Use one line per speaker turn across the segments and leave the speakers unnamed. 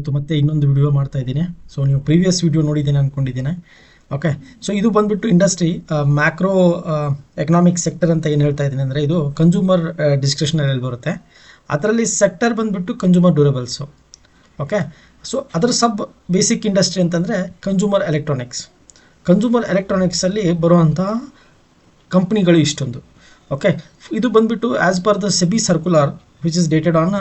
ಇವತ್ತು ಮತ್ತೆ ಇನ್ನೊಂದು ವಿಡಿಯೋ ಮಾಡ್ತಾ ಇದ್ದೀನಿ. ಸೊ ನೀವು ಪ್ರೀವಿಯಸ್ ವಿಡಿಯೋ ನೋಡಿದ್ದೀನಿ ಅಂದ್ಕೊಂಡಿದ್ದೀನಿ. ಓಕೆ, ಸೊ ಇದು ಬಂದುಬಿಟ್ಟು ಇಂಡಸ್ಟ್ರಿ ಮ್ಯಾಕ್ರೋ ಎಕನಾಮಿಕ್ ಸೆಕ್ಟರ್ ಅಂತ ಏನು ಹೇಳ್ತಾ ಇದ್ದೀನಿ ಅಂದರೆ, ಇದು ಕನ್ಸ್ಯೂಮರ್ ಡಿಸ್ಕ್ರಿಪ್ಷನಲ್ಲಿ ಬರುತ್ತೆ. ಅದರಲ್ಲಿ ಸೆಕ್ಟರ್ ಬಂದುಬಿಟ್ಟು ಕನ್ಸ್ಯೂಮರ್ ಡ್ಯೂರಬಲ್ಸು. ಓಕೆ, ಸೊ ಅದರ ಸಬ್ ಬೇಸಿಕ್ ಇಂಡಸ್ಟ್ರಿ ಅಂತಂದರೆ ಕನ್ಸ್ಯೂಮರ್ ಎಲೆಕ್ಟ್ರಾನಿಕ್ಸ್. ಕನ್ಸ್ಯೂಮರ್ ಎಲೆಕ್ಟ್ರಾನಿಕ್ಸಲ್ಲಿ ಬರುವಂಥ ಕಂಪ್ನಿಗಳು ಇಷ್ಟೊಂದು. ಓಕೆ, ಇದು ಬಂದುಬಿಟ್ಟು as per the SEBI circular which is dated on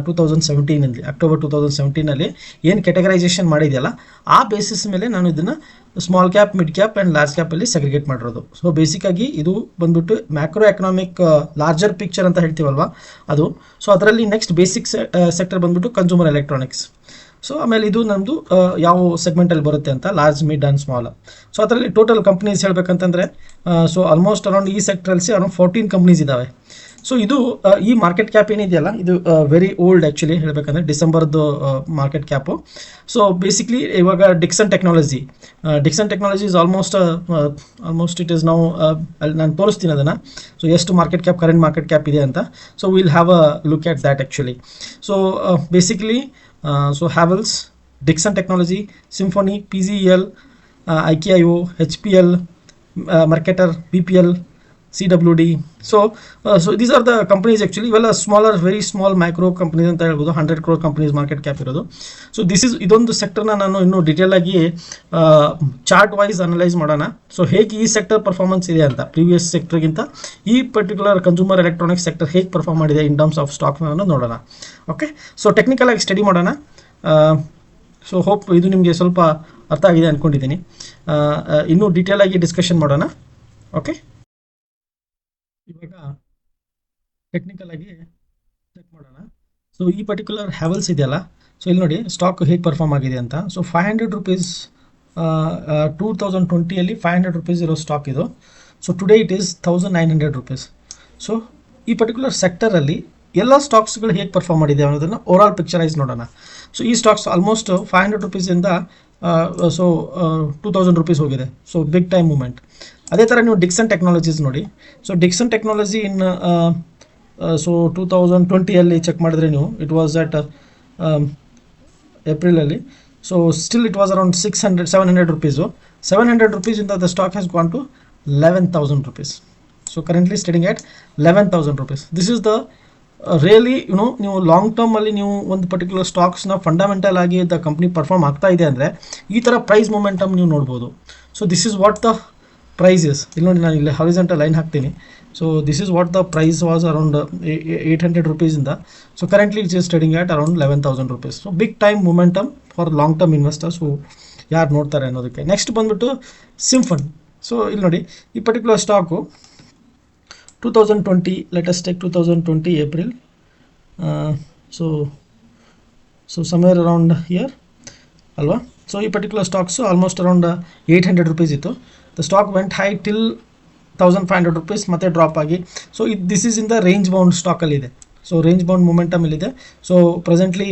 2017 October 2017 ಏನು ಕೆಟಗರೈಸೇಷನ್ ಮಾಡಿದೆಯಲ್ಲ, ಆ ಬೇಸಿಸ್ ಮೇಲೆ ನಾನು ಇದನ್ನು small cap, mid cap and large ಕ್ಯಾಪಲ್ಲಿ ಸೆಗ್ರಿಗೇಟ್ ಮಾಡಿರೋದು. ಸೊ ಬೇಸಿಕ್ಕಾಗಿ ಇದು ಬಂದುಬಿಟ್ಟು ಮ್ಯಾಕ್ರೋ ಎಕನಾಮಿಕ್ ಲಾರ್ಜರ್ ಪಿಕ್ಚರ್ ಅಂತ ಹೇಳ್ತೀವಲ್ವ ಅದು. ಸೊ ಅದರಲ್ಲಿ ನೆಕ್ಸ್ಟ್ ಬೇಸಿಕ್ ಸೆಕ್ಟರ್ ಬಂದುಬಿಟ್ಟು ಕನ್ಸ್ಯೂಮರ್ ಎಲೆಕ್ಟ್ರಾನಿಕ್ಸ್. ಸೊ ಆಮೇಲೆ ಇದು ನಮ್ಮದು ಯಾವ ಸೆಗ್ಮೆಂಟಲ್ಲಿ ಬರುತ್ತೆ ಅಂತ, large, mid and small. So ಅದರಲ್ಲಿ ಟೋಟಲ್ ಕಂಪ್ನೀಸ್ ಹೇಳ್ಬೇಕಂತಂದರೆ, ಸೊ ಆಲ್ಮೋಸ್ಟ್ ಅರೌಂಡ್ ಈ ಸೆಕ್ಟ್ರಲ್ಲಿ ಅರೌಂಡ್ 14 ಕಂಪ್ನೀಸ್ ಇದ್ದಾವೆ. ಸೊ ಇದು ಈ ಮಾರ್ಕೆಟ್ ಕ್ಯಾಪ್ ಏನಿದೆಯಲ್ಲ, ಇದು ವೆರಿ ಓಲ್ಡ್ ಆ್ಯಕ್ಚುಲಿ ಹೇಳಬೇಕಂದ್ರೆ, ಡಿಸೆಂಬರ್ದು ಮಾರ್ಕೆಟ್ ಕ್ಯಾಪು. ಸೊ ಬೇಸಿಕ್ಲಿ ಇವಾಗ Dixon technology is almost it is ನಾವು ನಾನು ತೋರಿಸ್ತೀನಿ ಅದನ್ನು. ಸೊ ಎಷ್ಟು market cap, current market cap ಇದೆ ಅಂತ. So will have a look at that actually. So basically so Havells, Dixon Technology, Symphony, PGEL, IKIO, HPL, Mercator, BPL, CWD. So these are the companies actually. Well, smaller, very small micro companies ಅಂತ ಹೇಳ್ಬೋದು. 100 crore companies market cap ಇರೋದು. So ಇದೊಂದು ಸೆಕ್ಟರ್ನ ನಾನು ಇನ್ನೂ detail ಆಗಿ chart wise analyse ಮಾಡೋಣ. So ಹೇಗೆ ಈ ಸೆಕ್ಟರ್ ಪರ್ಫಾರ್ಮೆನ್ಸ್ ಇದೆ ಅಂತ, ಪ್ರೀವಿಯಸ್ ಸೆಕ್ಟರ್ಗಿಂತ ಈ ಪರ್ಟಿಕ್ಯುಲರ್ ಕನ್ಸ್ಯೂಮರ್ ಎಲೆಕ್ಟ್ರಾನಿಕ್ಸ್ ಸೆಕ್ಟರ್ ಹೇಗೆ ಪರ್ಫಾರ್ಮ್ ಮಾಡಿದೆ ಇನ್ ಟರ್ಮ್ಸ್ ಆಫ್ ಸ್ಟಾಕ್ ಅನ್ನೋದು ನೋಡೋಣ. ಓಕೆ, ಸೊ ಟೆಕ್ನಿಕಲ್ ಆಗಿ ಸ್ಟಡಿ ಮಾಡೋಣ. ಸೊ ಹೋಪ್ ಇದು ನಿಮಗೆ ಸ್ವಲ್ಪ ಅರ್ಥ ಆಗಿದೆ ಅಂದ್ಕೊಂಡಿದ್ದೀನಿ. ಇನ್ನೂ ಡೀಟೇಲ್ ಆಗಿ ಡಿಸ್ಕಷನ್ ಮಾಡೋಣ. ಓಕೆ, ಇವಾಗ ಟೆಕ್ನಿಕಲ್ ಆಗಿ ಚೆಕ್ ಮಾಡೋಣ. ಸೊ ಈ ಪರ್ಟಿಕ್ಯುಲರ್ ಹ್ಯಾವೆಲ್ಸ್ ಇದೆಯಲ್ಲ, ಸೊ ಇಲ್ಲಿ ನೋಡಿ ಸ್ಟಾಕ್ ಹೇಗೆ ಪರ್ಫಾರ್ಮ್ ಆಗಿದೆ ಅಂತ. ಸೊ 500 ರೂಪೀಸ್ 2020 500 ರೂಪೀಸ್ ಇರೋ ಸ್ಟಾಕ್ ಇದು. So today it is 1900 rupees. So ಈ ಪರ್ಟಿಕ್ಯುಲರ್ ಸೆಕ್ಟರಲ್ಲಿ ಎಲ್ಲ ಸ್ಟಾಕ್ಸ್ಗಳು ಹೇಗೆ ಪರ್ಫಾರ್ಮ್ ಮಾಡಿದೆ ಅನ್ನೋದನ್ನು ಓವರಾಲ್ ಪಿಕ್ಚರೈಸ್ ನೋಡೋಣ. ಸೊ ಈ ಸ್ಟಾಕ್ಸ್ ಆಲ್ಮೋಸ್ಟ್ 500 ರೂಪೀಸಿಂದ 2000 ರೂಪೀಸ್ ಹೋಗಿದೆ. So big time moment. ಅದೇ ಥರ ನೀವು ಡಿಕ್ಸನ್ ಟೆಕ್ನಾಲಜೀಸ್ ನೋಡಿ. So Dixon technology in 2020 check ಮಾಡಿದ್ರೆ ನೀವು, ಇಟ್ ವಾಸ್ ಅಟ್ ಏಪ್ರಿಲಲ್ಲಿ. So still it was around 700 rupees. 700 ರೂಪೀಸಿಂದ the stock has gone to 11,000 rupees. So currently standing at 11,000 rupees. This is the really ನೀವು long ಟರ್ಮಲ್ಲಿ ನೀವು ಒಂದು particular ಸ್ಟಾಕ್ಸ್ನ fundamental ಆಗಿ ದ ಕಂಪ್ನಿ ಪರ್ಫಾರ್ಮ್ ಆಗ್ತಾ ಇದೆ ಅಂದರೆ ಈ ಥರ ಪ್ರೈಸ್ ಮೊಮೆಂಟಮ್ ನೀವು ನೋಡ್ಬೋದು. So this is what the price is. ಇಲ್ಲಿ ನೋಡಿ, ನಾನು ಇಲ್ಲಿ ಹಾರಿಜಾಂಟಲ್ ಲೈನ್ ಹಾಕ್ತೀನಿ. So this is what the price was around 800 ರೂಪೀಸಿಂದ. So currently it's is trading at around 11,000 rupees. So big time momentum for long term investors ಯಾರು ನೋಡ್ತಾರೆ ಅನ್ನೋದಕ್ಕೆ. Next ಬಂದುಬಿಟ್ಟು ಸಿಂಫನಿ. ಸೊ ಇಲ್ಲಿ ನೋಡಿ, ಈ particular stock 2020, let us take 2020 April. So somewhere around here alwa. So ಈ particular stocks almost around 800 rupees ಇತ್ತು. The stock went high till 1500 rupees, ಮತ್ತೆ ಡ್ರಾಪ್ ಆಗಿ. So this is in the range bound ಸ್ಟಾಕಲ್ಲಿ ಇದೆ. So range bound momentum ಇಲ್ಲಿದೆ. So presently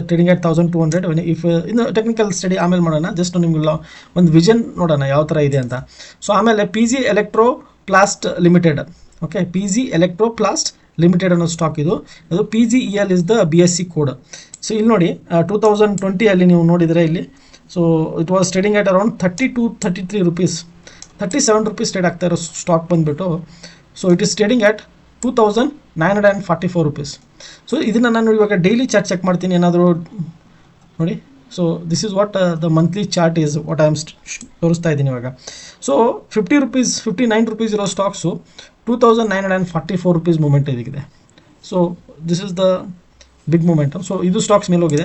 trading at 1200. If ಇನ್ನು technical study ಆಮೇಲೆ ಮಾಡೋಣ. ಜಸ್ಟ್ ನಿಮ್ಗೆ ಒಂದು ವಿಷನ್ ನೋಡೋಣ ಯಾವ ಥರ ಇದೆ ಅಂತ. ಸೊ ಆಮೇಲೆ PG electroplast limited. Okay, PG electroplast limited ಅನ್ನೋ ಸ್ಟಾಕ್ ಇದು. ಅದು PGEL is the BSC code. So ಇಲ್ಲಿ ನೋಡಿ, 2020 ನೀವು ನೋಡಿದರೆ ಇಲ್ಲಿ, so it was trading at around 32-33 rupees, 37 rupees trade ಆಗ್ತಾ ಇರೋ ಸ್ಟಾಕ್ ಬಂದುಬಿಟ್ಟು. So it is trading at 2944 rupees. So ಇದನ್ನು ನಾನು ಇವಾಗ ಡೈಲಿ ಚಾರ್ಟ್ ಚೆಕ್ ಮಾಡ್ತೀನಿ ಏನಾದರೂ ನೋಡಿ. So this is what the monthly chart is what I am ತೋರಿಸ್ತಾ ಇದ್ದೀನಿ ಇವಾಗ. ಸೊ 59 ರೂಪೀಸ್ ಇರೋ ಸ್ಟಾಕ್ಸು 2944 ರೂಪೀಸ್ ಮೂಮೆಂಟ್ ಇದೆ. So this is the big momentum. So ಇದು ಸ್ಟಾಕ್ಸ್ ಮೇಲೆ ಹೋಗಿದೆ.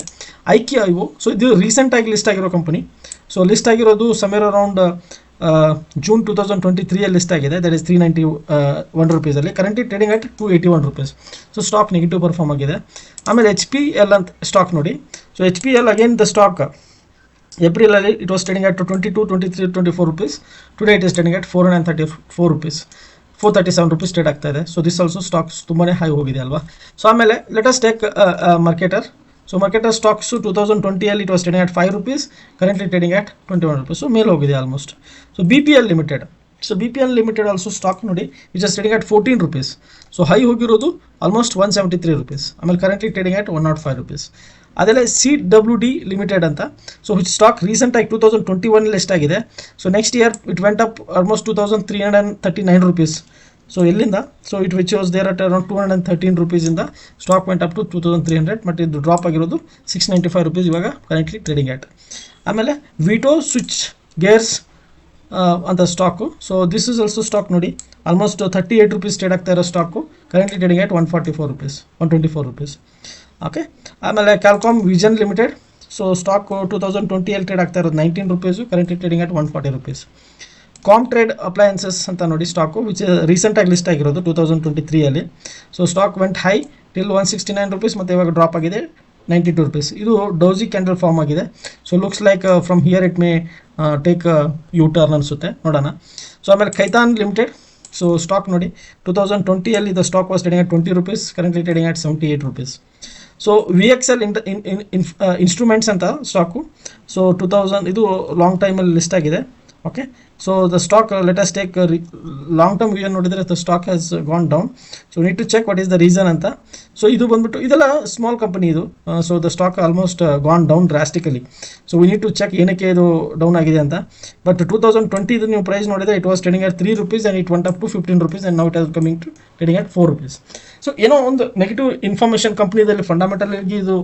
IKIO, ಸೊ ಇದು ರೀಸೆಂಟಾಗಿ ಲಿಸ್ಟ್ ಆಗಿರೋ ಕಂಪನಿ. ಸೊ ಲಿಸ್ಟ್ ಆಗಿರೋದು ಸಮೇರ್ ಅರೌಂಡ್ ಜೂನ್ 2023 ಲಿಸ್ಟ್ ಆಗಿದೆ. ದಟ್ ಇಸ್ 391 ರೂಪೀಸಲ್ಲಿ. Currently trading at 281 rupees. So stock negative perform ಆಗಿದೆ. ಆಮೇಲೆ HPL ಅಂತ ಸ್ಟಾಕ್ ನೋಡಿ. So HPL again the stock ಏಪ್ರಿಲಲ್ಲಿ it was trading at 22, 23, 24 rupees. Today it is trading at 434 rupees, 437 rupees trade ಆಗ್ತಾ ಇದೆ. So this also stocks ತುಂಬಾ high ಹೋಗಿದೆ ಅಲ್ವಾ. ಸೊ ಆಮೇಲೆ let us take marketer. So marketer stocks 2020 it was trading at 5 rupees, currently trading at 21 rupees. So ಮೇಲೆ ಹೋಗಿದೆ almost. So BPL limited. So BPL limited also stock ನೋಡಿ, which is trading at 14 rupees. So high ಹೋಗಿರೋದು almost 173 rupees. ಆಮೇಲೆ currently trading at 105 rupees. ಅದೆಲ್ಲ CWD limited ಅಂತ. So which stock ರೀಸೆಂಟಾಗಿ 2021 ಎಷ್ಟಾಗಿದೆ. So next year it went up almost 2339 rupees. So ಎಲ್ಲಿಂದ, so it which was there at around 213 rupees stock went up to 2300, but ಇದು drop ಆಗಿರೋದು 695 rupees ಇವಾಗ currently trading at. ಆಮೇಲೆ Veto switchgears ಅಂತ stock. So this is also stock ನೋಡಿ, almost 38 rupees trade ಆಗ್ತಾ ಇರೋ stock, currently trading at 124 rupees. Okay. ಆಮೇಲೆ Calcom vision limited. So stock 2020 trade ಆಗ್ತಾ ಇರೋದು 19 rupees, currently trading at 140 rupees. ಕಾಮ್ trade appliances ಅಂತ ನೋಡಿ ಸ್ಟಾಕು, ವಿಚ್ ರೀಸೆಂಟಾಗಿ ಲಿಸ್ಟ್ ಆಗಿರೋದು 2023. So stock went high till 169 rupees, ಮತ್ತು ಇವಾಗ ಡ್ರಾಪ್ ಆಗಿದೆ 92 rupees. ಇದು ಡೌಜಿ ಕ್ಯಾಂಡಲ್ ಫಾರ್ಮ್ ಆಗಿದೆ. So looks like from here it may take U turn ಅನಿಸುತ್ತೆ, ನೋಡೋಣ. ಸೊ ಆಮೇಲೆ ಕೈತಾನ್ ಲಿಮಿಟೆಡ್. ಸೊ ಸ್ಟಾಕ್ ನೋಡಿ 2020 the stock was trading at 20 rupees, currently trading at 78 rupees. So VXL instruments ಅಂತ stock. So 2000 ಇದು long ಟೈಮಲ್ಲಿ list ಆಗಿದೆ. Okay. So the stock let us take long term view ನೋಡಿದರೆ the stock has gone down. So need to check what is the reason ಅಂತ. So ಇದು ಬಂದ್ಬಿಟ್ಟು ಇದೆಲ್ಲ small company ಇದು. So the stock almost gone down drastically. So we need to check ಏನಕ್ಕೆ ಇದು down ಆಗಿದೆ ಅಂತ. ಬಟ್ 2020 ನೀವು ಪ್ರೈಸ್ ನೋಡಿದರೆ it was trading at 3 rupees and it went up to 15 rupees and now it as coming to trading at 4 rupees. So ಏನೋ ಒಂದು negative information ಕಂಪ್ನಿದಲ್ಲಿ fundamental ಆಗಿ ಇದು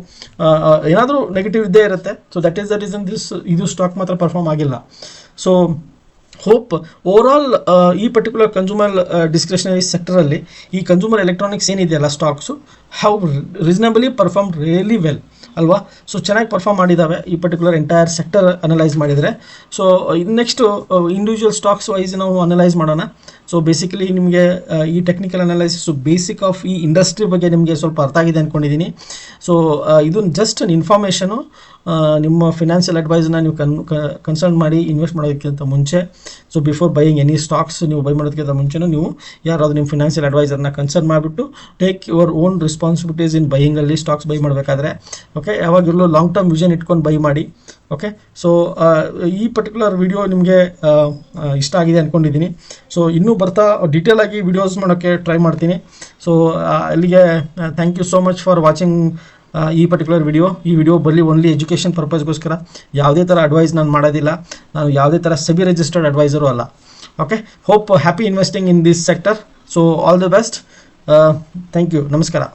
ಏನಾದರೂ ನೆಗೆಟಿವ್ ಇದ್ದೇ ಇರುತ್ತೆ. So that is the reason ಇದು stock ಮಾತ್ರ perform ಆಗಿಲ್ಲ. ಸೊ ಹೋಪ್ ಓವರಾಲ್ ಈ ಪರ್ಟಿಕ್ಯುಲರ್ ಕನ್ಸ್ಯೂಮರ್ ಡಿಸ್ಕ್ರಿಷನರಿ ಸೆಕ್ಟರಲ್ಲಿ ಈ ಕನ್ಸ್ಯೂಮರ್ ಎಲೆಕ್ಟ್ರಾನಿಕ್ಸ್ ಏನಿದೆಯಲ್ಲ stocks have reasonably perform really well ಅಲ್ವಾ. ಸೊ ಚೆನ್ನಾಗಿ ಪರ್ಫಾರ್ಮ್ ಮಾಡಿದ್ದಾವೆ ಈ ಪರ್ಟಿಕ್ಯುಲರ್ ಎಂಟೈರ್ ಸೆಕ್ಟರ್ ಅನಲೈಸ್ ಮಾಡಿದರೆ. So next individual stocks wise ನಾವು ಅನಲೈಸ್ ಮಾಡೋಣ. ಸೊ ಬೇಸಿಕಲಿ ನಿಮಗೆ ಈ ಟೆಕ್ನಿಕಲ್ ಅನಲೈಸಿಸು ಬೇಸಿಕ್ ಆಫ್ ಈ ಇಂಡಸ್ಟ್ರಿ ಬಗ್ಗೆ ನಿಮಗೆ ಸ್ವಲ್ಪ ಅರ್ಥ ಆಗಿದೆ ಅಂದ್ಕೊಂಡಿದ್ದೀನಿ. ಸೊ ಇದು ಜಸ್ಟ್ ಒಂದು ಇನ್ಫಾರ್ಮೇಷನು. ನಿಮ್ಮ ಫಿನಾನ್ಷಿಯಲ್ ಅಡ್ವೈಸ್ನ ನೀವು ಕನ್ಸಲ್ಟ್ ಮಾಡಿ ಇನ್ವೆಸ್ಟ್ ಮಾಡೋದಕ್ಕಿಂತ ಮುಂಚೆ, so before buying any stocks ನೀವು ಬೈ ಮಾಡೋದಕ್ಕಿಂತ ಮುಂಚೆನೂ ನೀವು ಯಾರಾದರೂ ನಿಮ್ಮ ಫಿನಾನ್ಷಿಯಲ್ ಅಡ್ವೈಸರ್ನ ಕನ್ಸಲ್ಟ್ ಮಾಡಿಬಿಟ್ಟು take your own responsibilities in ಬೈಯಿಂಗಲ್ಲಿ ಸ್ಟಾಕ್ಸ್ ಬೈ ಮಾಡಬೇಕಾದ್ರೆ. ಓಕೆ. ಯಾವಾಗಿರಲೂ ಲಾಂಗ್ ಟರ್ಮ್ ವಿಷನ್ ಇಟ್ಕೊಂಡು ಬೈ ಮಾಡಿ. ಓಕೆ. ಸೊ ಈ ಪರ್ಟಿಕ್ಯುಲರ್ ವಿಡಿಯೋ ನಿಮಗೆ ಇಷ್ಟ ಆಗಿದೆ ಅಂದ್ಕೊಂಡಿದ್ದೀನಿ. ಸೊ ಇನ್ನೂ ಬರ್ತಾ ಡೀಟೇಲ್ ಆಗಿ ವಿಡಿಯೋಸ್ ಮಾಡೋಕ್ಕೆ ಟ್ರೈ ಮಾಡ್ತೀನಿ. ಸೊ ಅಲ್ಲಿಗೆ thank you so much for watching ಈ ಪರ್ಟಿಕ್ಯುಲರ್ ವಿಡಿಯೋ. ಈ ವಿಡಿಯೋ ಬರಲಿ ಓನ್ಲಿ ಎಜುಕೇಷನ್ ಪರ್ಪಸ್ಗೋಸ್ಕರ, ಯಾವುದೇ ಥರ ಅಡ್ವೈಸ್ ನಾನು ಮಾಡೋದಿಲ್ಲ. ನಾನು ಯಾವುದೇ ಥರ ಸೆಬಿ ರಿಜಿಸ್ಟರ್ಡ್ ಅಡ್ವೈಸರು ಅಲ್ಲ. Okay. Hope happy investing in this sector. So all the best. Thank you. ನಮಸ್ಕಾರ.